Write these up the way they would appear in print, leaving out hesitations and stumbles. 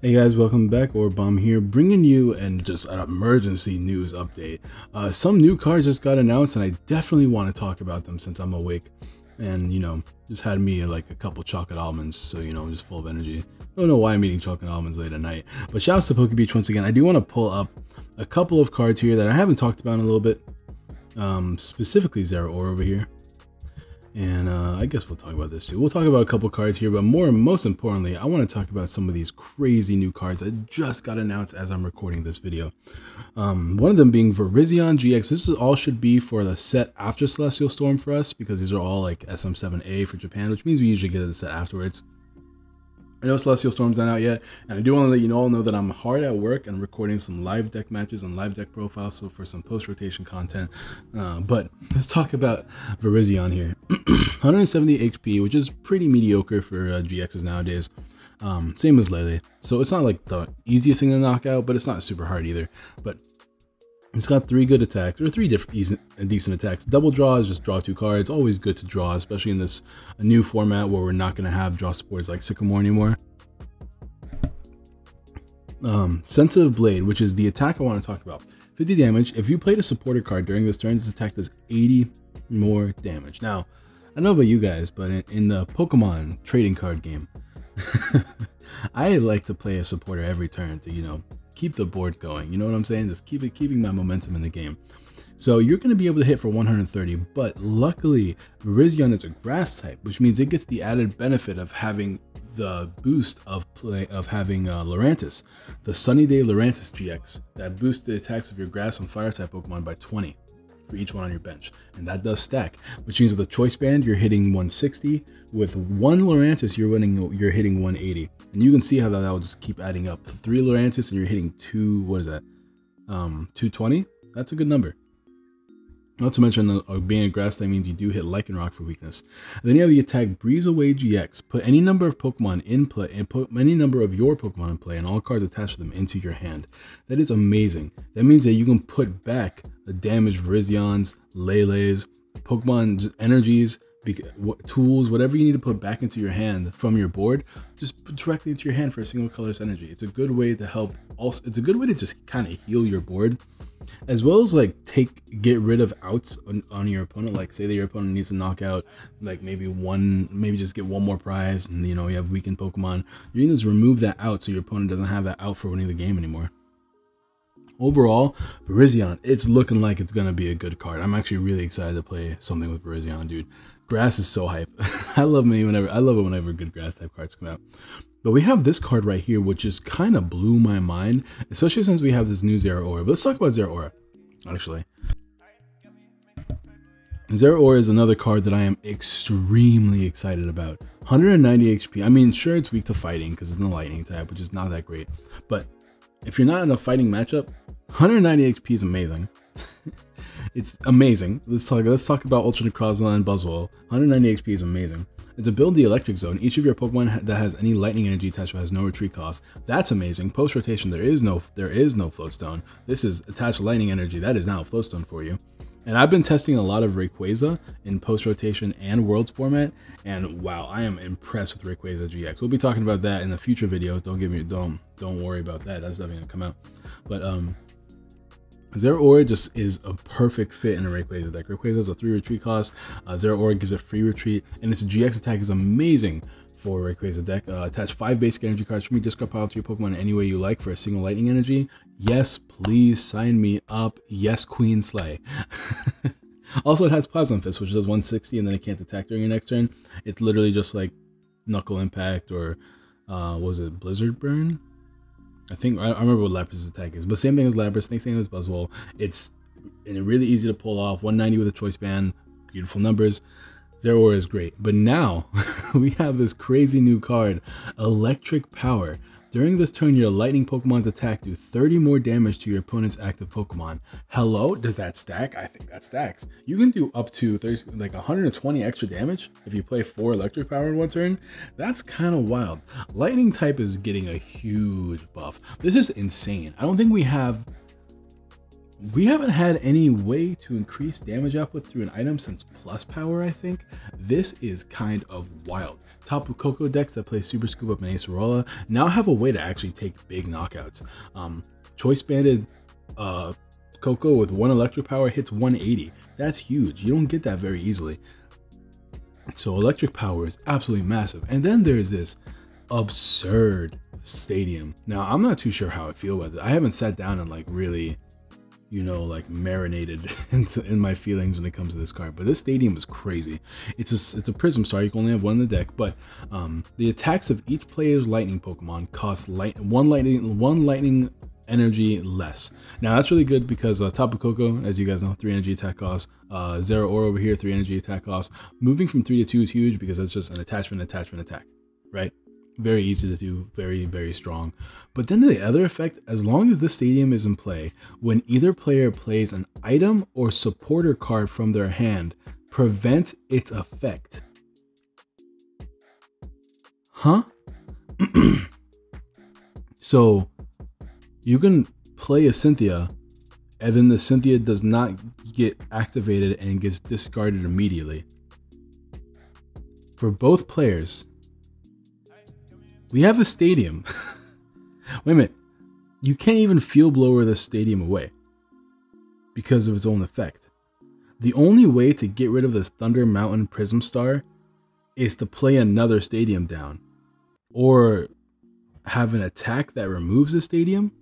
Hey guys, welcome back. Orabomb here, bringing you and just an emergency news update. Some new cards just got announced, and I definitely want to talk about them since I'm awake. And just had me like a couple chocolate almonds, so I'm just full of energy. Don't know why I'm eating chocolate almonds late at night. But shouts to PokeBeach once again. I do want to pull up a couple of cards here that I haven't talked about in a little bit. Specifically Zeraora over here. And I guess we'll talk about this too. We'll talk about a couple cards here, but most importantly, I want to talk about some of these crazy new cards that just got announced as I'm recording this video. One of them being Virizion GX. This is all should be for the set after Celestial Storm for us, because these are all like SM7a for Japan, which means we usually get the set afterwards. I know Celestial Storm's not out yet, and I do want to let you all know that I'm hard at work and recording some live deck matches and live deck profiles, so for some post-rotation content. But let's talk about Virizion here. 170 HP, which is pretty mediocre for GXs nowadays. Same as Lele. So it's not like the easiest thing to knock out, but it's not super hard either. But it's got 3 good attacks, or 3 different decent attacks. Double draw is just draw 2 cards. Always good to draw, especially in this new format where we're not going to have draw supports like Sycamore anymore. Sensitive Blade, which is the attack I want to talk about. 50 damage. If you played a supporter card during this turn, this attack does 80 more damage. Now, I don't know about you guys, but in the Pokemon trading card game, I like to play a supporter every turn to, keep the board going. You know what I'm saying? Just keeping my momentum in the game. So you're going to be able to hit for 130, but luckily Virizion is a grass type, which means it gets the added benefit of having the boost of having Lurantis, the Sunny Day Lurantis GX, that boosts the attacks of your grass and fire type Pokemon by 20 for each one on your bench, and that does stack, which means with a choice band you're hitting 160. With 1 Lurantis you're hitting 180, and you can see how that will just keep adding up. 3 Lurantis and you're hitting 220. That's a good number. Not to mention being a grass type means you do hit Lycanroc for weakness. And then you have the attack Breeze Away GX. Put any number of Pokemon in play, and put any number of your Pokemon in play, and all cards attached to them into your hand. That is amazing. That means that you can put back the damaged Virizions, Lele's, Pokemon energies, tools, whatever you need to put back into your hand from your board, just put directly into your hand for a single color's energy. It's a good way to help. Also, it's a good way to just kind of heal your board, as well as like get rid of outs on your opponent. Like say that your opponent needs to knock out like maybe just get 1 more prize, and you have weakened Pokemon. You can just remove that out so your opponent doesn't have that out for winning the game anymore. Overall, Virizion, it's looking like it's gonna be a good card. I'm actually really excited to play something with Virizion, dude. Grass is so hype. I love it whenever good grass type cards come out. But we have this card right here, which just kind of blew my mind, especially since we have this new Zeraora. But let's talk about Zeraora, actually. Zeraora is another card that I am extremely excited about. 190 HP. I mean, sure, it's weak to fighting because it's a lightning type, which is not that great. But if you're not in a fighting matchup, 190 HP is amazing. It's amazing. Let's talk about Ultra Necrozma and Buzzwole. 190 HP is amazing. And to build the Electric Zone, each of your Pokemon that has any lightning energy attached has no retreat cost. That's amazing. Post rotation, there is no Float Stone. This is attached lightning energy. That is now a Float Stone for you. And I've been testing a lot of Rayquaza in post rotation and Worlds format, and wow, I am impressed with Rayquaza GX. We'll be talking about that in a future video. Don't worry about that. That's definitely gonna come out. But Zeraora just is a perfect fit in a Rayquaza deck. Rayquaza has a 3 retreat cost. Zeraora gives a free retreat, and its GX attack is amazing for Rayquaza deck. Attach 5 basic energy cards from your discard pile to your Pokemon any way you like for a single lightning energy. Yes, please sign me up. Yes, Queen Slay. Also, it has Plasma Fist, which does 160, and then it can't attack during your next turn. It's literally just like Knuckle Impact, or was it Blizzard Burn? I remember what Labras's attack is, but same thing as Lapras, same thing as Buzzwole. It's really easy to pull off. 190 with a choice band, beautiful numbers. Zeraora is great, but now we have this crazy new card, Electric Power. During this turn, your lightning Pokemon's attack do 30 more damage to your opponent's active Pokemon. Hello, does that stack? I think that stacks. You can do up to 120 extra damage if you play 4 Electric Power in 1 turn. That's kind of wild. Lightning type is getting a huge buff. This is insane. I don't think we have We haven't had any way to increase damage output through an item since plus power, I think. This is kind of wild. Tapu Koko decks that play Super Scoop Up and Acerola now have a way to actually take big knockouts. Choice banded Koko with 1 electric power hits 180. That's huge. You don't get that very easily. So electric power is absolutely massive. And then there's this absurd stadium. Now, I'm not too sure how I feel about it. I haven't sat down and like really, you know, like marinated in my feelings when it comes to this card. But this stadium is crazy. It's a Prism star. You can only have 1 in the deck, but the attacks of each player's lightning Pokemon cost one lightning energy less. Now that's really good because Tapu Koko, as you guys know, 3 energy attack cost. Zeraora over here, 3 energy attack cost. Moving from 3 to 2 is huge because that's just an attachment attack, right? Very easy to do, very, very strong. But then the other effect, as long as the stadium is in play, when either player plays an item or supporter card from their hand, prevent its effect. Huh? So you can play a Cynthia, and then the Cynthia does not get activated and gets discarded immediately. For both players, we have a stadium. Wait a minute. You can't even field blower the stadium away because of its own effect. The only way to get rid of this Thunder Mountain Prism Star is to play another stadium down or have an attack that removes the stadium,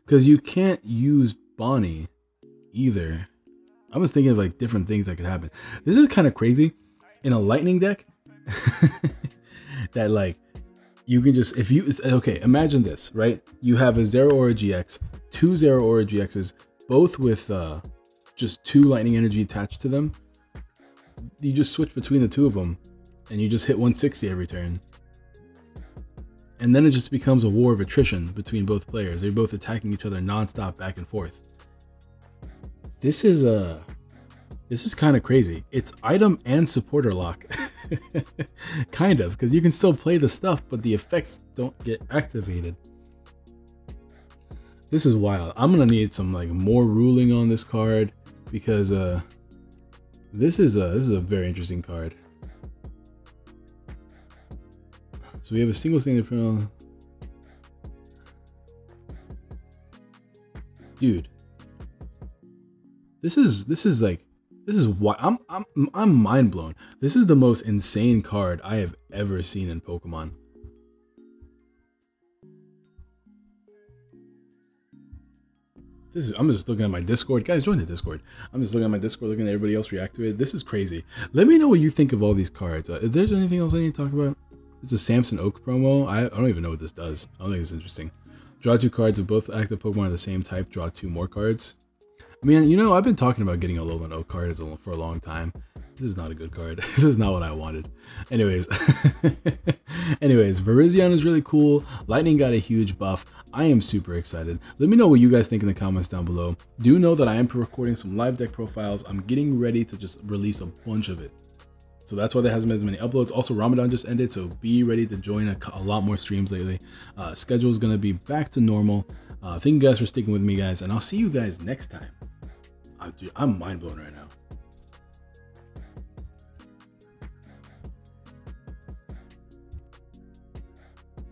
because you can't use Bonnie either. I was thinking of like different things that could happen. This is kind of crazy. In a lightning deck that like you can just, if you, okay, imagine this, right? You have a Zeraora GX, 2 Zeraora GXs, both with just 2 lightning energy attached to them. You just switch between the 2 of them and you just hit 160 every turn. And then it just becomes a war of attrition between both players. They're both attacking each other nonstop back and forth. This is kind of crazy. It's item and supporter lock. Kind of, because you can still play the stuff, but the effects don't get activated. This is wild. I'm gonna need some like more ruling on this card because this is a very interesting card. So we have a single standard criminal. Dude. This is why I'm mind blown. This is the most insane card I have ever seen in Pokemon. I'm just looking at my Discord. Guys, join the Discord. I'm just looking at my Discord, looking at everybody else react to it. This is crazy. Let me know what you think of all these cards. If there's anything else I need to talk about. This is a Samson Oak promo. I don't even know what this does. I don't think it's interesting. Draw 2 cards of both active Pokemon of the same type. Draw 2 more cards. I mean, you know, I've been talking about getting a Alolan Oak card for a long time. This is not a good card. This is not what I wanted. Anyways, Virizion is really cool. Lightning got a huge buff. I am super excited. Let me know what you guys think in the comments down below. Do know that I am recording some live deck profiles. I'm getting ready to just release a bunch of it. So that's why there hasn't been as many uploads. Also, Ramadan just ended, so be ready to join a lot more streams lately. Schedule is going to be back to normal. Thank you guys for sticking with me, guys, and I'll see you guys next time. Dude, I'm mind blown right now.